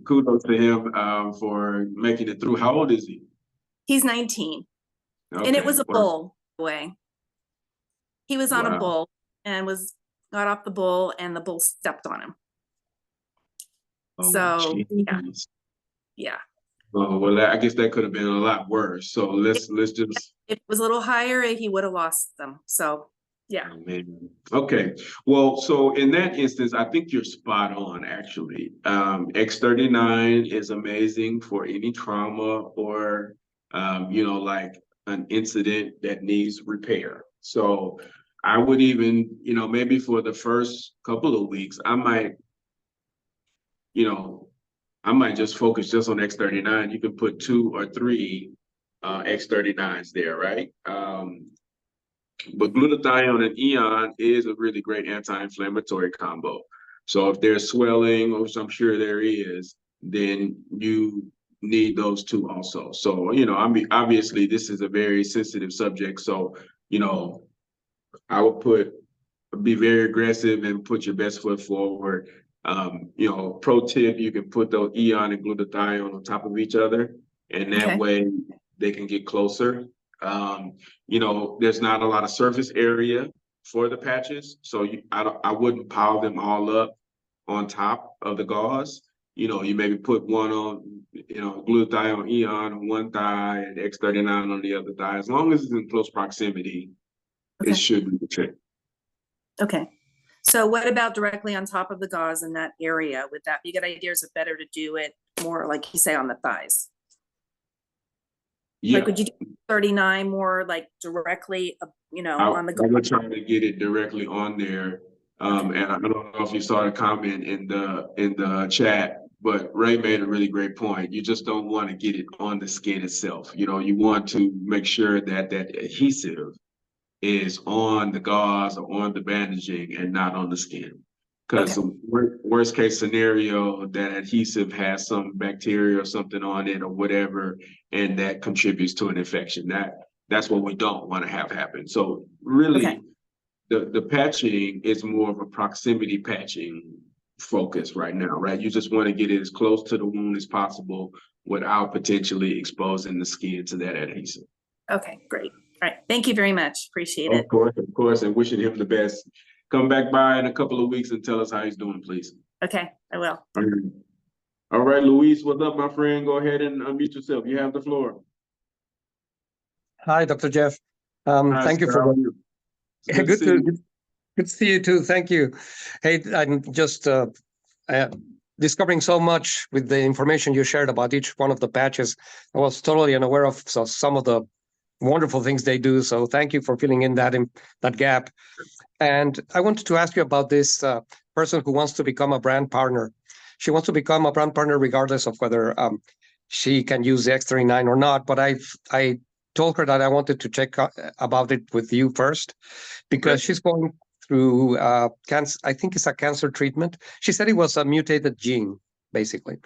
kudos to him for making it through. How old is he? He's 19. Okay. And it was a bull, by the way. He was on Wow. a bull and got off the bull, and the bull stepped on him. Oh, So geez. yeah. Oh, well, I guess that could have been a lot worse. So let's just. If it was a little higher, he would have lost them. So yeah. Oh, man. Okay. Well, so in that instance, I think you're spot on, actually. X39 is amazing for any trauma or, like an incident that needs repair. So I would even, maybe for the first couple of weeks, I might just focus just on X39. You can put 2 or 3 X39s there, right? But glutathione and 𝐸𝐴N is a really great anti-inflammatory combo. So if there's swelling, which I'm sure there is, then you need those 2 also. So, obviously this is a very sensitive subject. So, I would be very aggressive and put your best foot forward. Pro tip, you can put those 𝐸𝐴N and glutathione on top of each other, and that way they can get closer. There's not a lot of surface area for the patches, so I wouldn't pile them all up on top of the gauze. You maybe put one on, glutathione, 𝐸𝐴N on one thigh and X39 on the other thigh. As long as it's in close proximity, it should be the trick. Okay. So what about directly on top of the gauze in that area? Would that be a good idea? Or is it better to do it more, like you say, on the thighs? Yeah. Like, would you do 39 more like directly, on the gauze? I would try to get it directly on there. And I don't know if you saw the comment in the chat, but Ray made a really great point. You just don't want to get it on the skin itself. You want to make sure that that adhesive is on the gauze or on the bandaging and not on the skin. Because worst case scenario, that adhesive has some bacteria or something on it or whatever, and that contributes to an infection. That's what we don't want to have happen. So really, the patching is more of a proximity patching focus right now, right? You just want to get it as close to the wound as possible without potentially exposing the skin to that adhesive. Okay, great. All right. Thank you very much. Appreciate it. Of course, and wishing him the best. Come back by in a couple of weeks and tell us how he's doing, please. Okay, I will. All right, Luis, what's up, my friend? Go ahead and unmute yourself. You have the floor. Hi, Dr. Jeff. Thank you for good to see you too. Thank you. Hey, I'm just discovering so much with the information you shared about each one of the patches. I was totally unaware of some of the wonderful things they do. So thank you for filling in that gap. And I wanted to ask you about this person who wants to become a brand partner. She wants to become a brand partner regardless of whether she can use the X39 or not. But I told her that I wanted to check about it with you first, because she's going through cancer. I think it's a cancer treatment. She said it was a mutated gene, basically.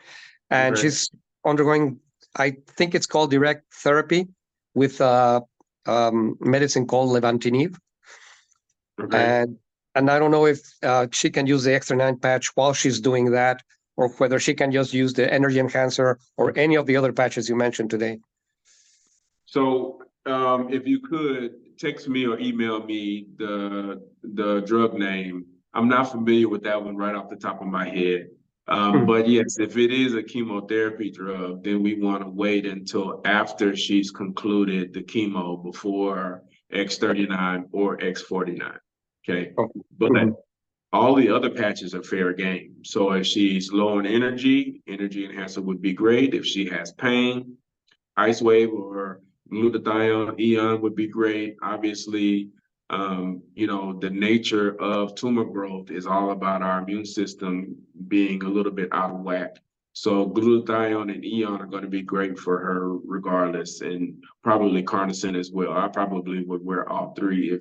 And Okay. she's undergoing, I think it's called direct therapy with medicine called 𝐓𝐇𝐈𝐒. Okay. And I don't know if she can use the X39 patch while she's doing that, or whether she can just use the energy enhancer or any of the other patches you mentioned today. So if you could text me or email me the drug name. I'm not familiar with that one right off the top of my head. But yes, if it is a chemotherapy drug, then we want to wait until after she's concluded the chemo before X39 or X49. Okay. Okay. But all the other patches are fair game. So if she's low on energy enhancer would be great. If she has pain, IceWave or glutathione 𝐸𝑥 would be great. Obviously, you know, the nature of tumor growth is all about our immune system being a little bit out of whack. So glutathione and 𝐸𝑥 are going to be great for her regardless, and probably carnosine as well. I probably would wear all three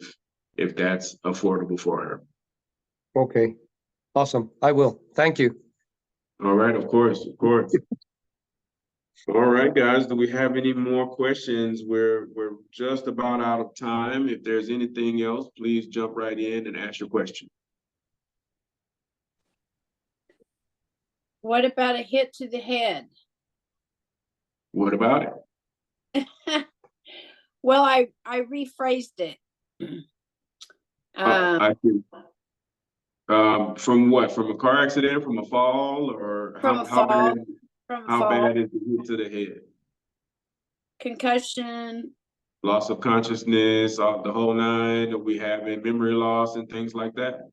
if that's affordable for her. Okay, awesome. I will. Thank you. All right, of course, of course. All right, guys, do we have any more questions? We're just about out of time. If there's anything else, please jump right in and ask your question. What about a hit to the head? What about it? Well, I rephrased it. I see. From what? From a car accident, from a fall, or From a fall. From a how fall, bad is the hit to the head? concussion. Loss of consciousness, the whole nine? Are we having memory loss and things like that?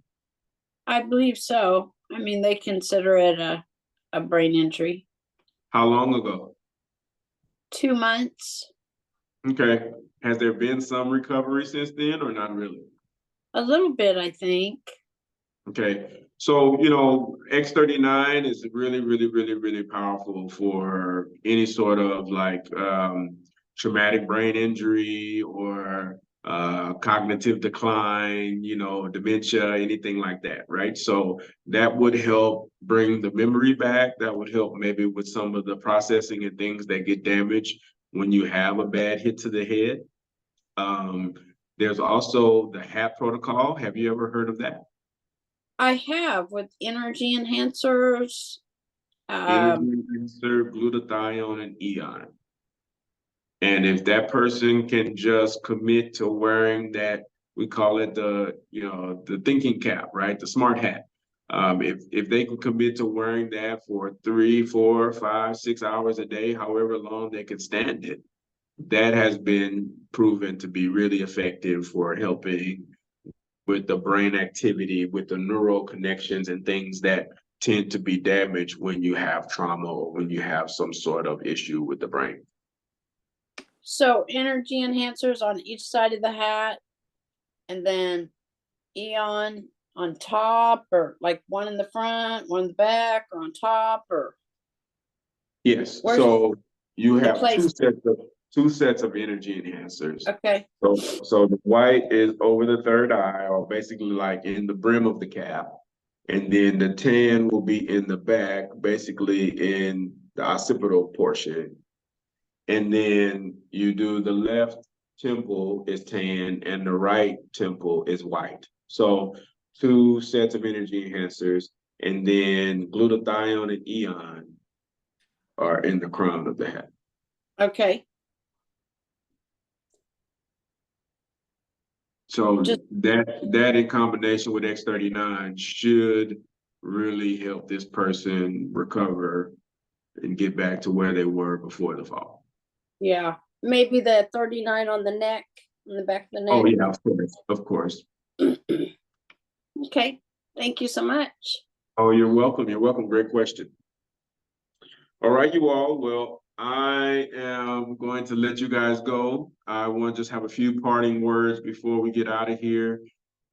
I believe so. I mean, they consider it a brain injury. How long ago? 2 months, Okay. Has there been some recovery since then, or not really? a little bit, I think. Okay, so, you know, X39 is really, really, really, really powerful for any sort of like traumatic brain injury or cognitive decline, you know, dementia, anything like that, right? So that would help bring the memory back. That would help maybe with some of the processing and things that get damaged when you have a bad hit to the head. There's also the HAP protocol. Have you ever heard of that? I have with energy enhancers. Energy enhancer, glutathione, and 𝐸𝑥. And if that person can just commit to wearing that, we call it the, you know, the thinking cap, right? The smart hat. If they can commit to wearing that for 3, 4, 5, 6 hours a day, however long they can stand it, that has been proven to be really effective for helping with the brain activity, with the neural connections and things that tend to be damaged when you have trauma or when you have some sort of issue with the brain. So energy enhancers on each side of the hat, and then 𝐸𝑥 on top, or like one in the front, one in the back, or on top, or Yes, Where's so you the have place? two sets of energy enhancers. okay, So the white is over the third eye, or basically like in the brim of the cap. And then the tan will be in the back, basically in the occipital portion. And then you do the left temple is tan and the right temple is white. So 2 sets of energy enhancers, and then glutathione and 𝐸𝑥 are in the crown of the hat. okay. So Just- that in combination with X39 should really help this person recover and get back to where they were before the fall. Yeah, maybe the 39 on the neck, on the back of the neck. Oh yeah, of course. Okay, thank you so much. Oh, you're welcome. You're welcome. Great question. All right, you all. Well, I am going to let you guys go. I want to just have a few parting words before we get out of here.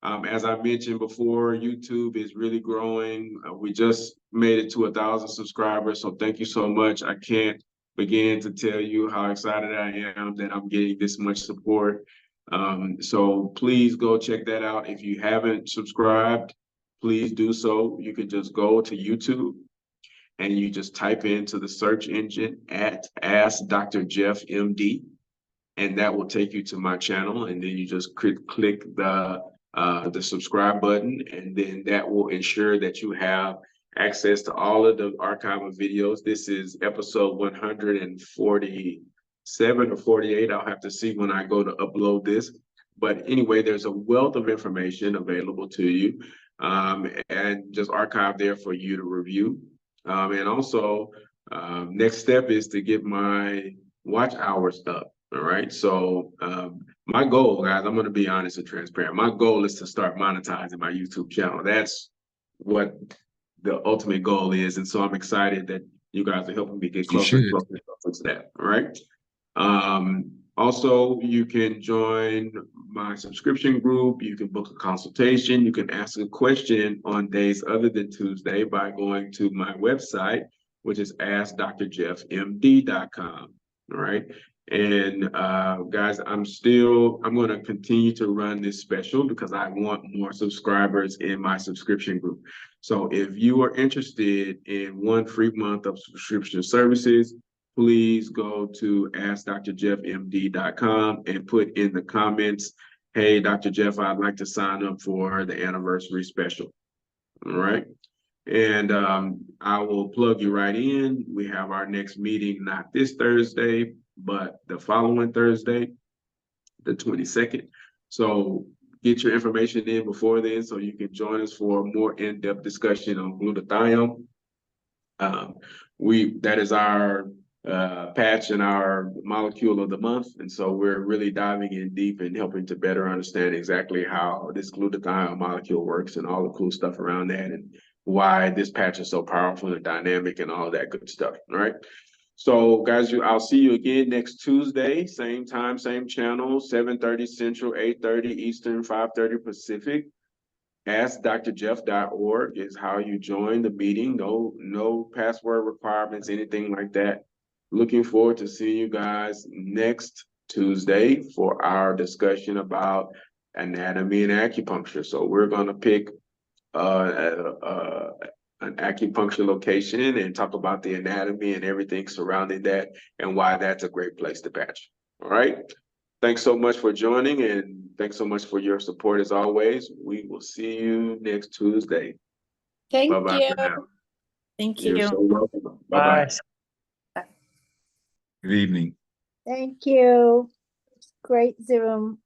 As I mentioned before, YouTube is really growing. We just made it to 1,000 subscribers, so thank you so much. I can't begin to tell you how excited I am that I'm getting this much support. So please go check that out. If you haven't subscribed, please do so. You can just go to YouTube and you just type into the search engine at Ask Dr. Jeff MD, and that will take you to my channel. And then you just click the subscribe button, and then that will ensure that you have access to all of the archive of videos. This is episode 147 or 48. I'll have to see when I go to upload this. But anyway, there's a wealth of information available to you, and just archived there for you to review. And also, next step is to get my watch hours up. All right. So my goal, guys, I'm going to be honest and transparent. My goal is to start monetizing my YouTube channel. That's what the ultimate goal is. And so I'm excited that you guys are helping me get closer and closer to that. All right. Also, you can join my subscription group. You can book a consultation. You can ask a question on days other than Tuesday by going to my website, which is askdrjbhubbardmd.com. All right. And guys, I'm going to continue to run this special because I want more subscribers in my subscription group. So if you are interested in 1 free month of subscription services, please go to askdrjbhubbardmd.com and put in the comments, hey, Dr. Jeff, I'd like to sign up for the anniversary special. All right. And I will plug you right in. We have our next meeting, not this Thursday, but the following Thursday, the 22nd. So get your information in before then so you can join us for a more in-depth discussion on glutathione. That is our patch and our molecule of the month. And so we're really diving in deep and helping to better understand exactly how this glutathione molecule works and all the cool stuff around that and why this patch is so powerful and dynamic and all that good stuff. All right. So guys, I'll see you again next Tuesday, same time, same channel, 7:30 Central, 8:30 Eastern, 5:30 Pacific. AskDrJeff.org is how you join the meeting. No password requirements, anything like that. Looking forward to seeing you guys next Tuesday for our discussion about anatomy and acupuncture. So we're going to pick an acupuncture location and talk about the anatomy and everything surrounding that and why that's a great place to patch. All right. Thanks so much for joining, and thanks so much for your support as always. We will see you next Tuesday. Thank Bye-bye you. for now. Thank You're you. so welcome. Bye-bye. Good evening. Thank you. Great Zoom.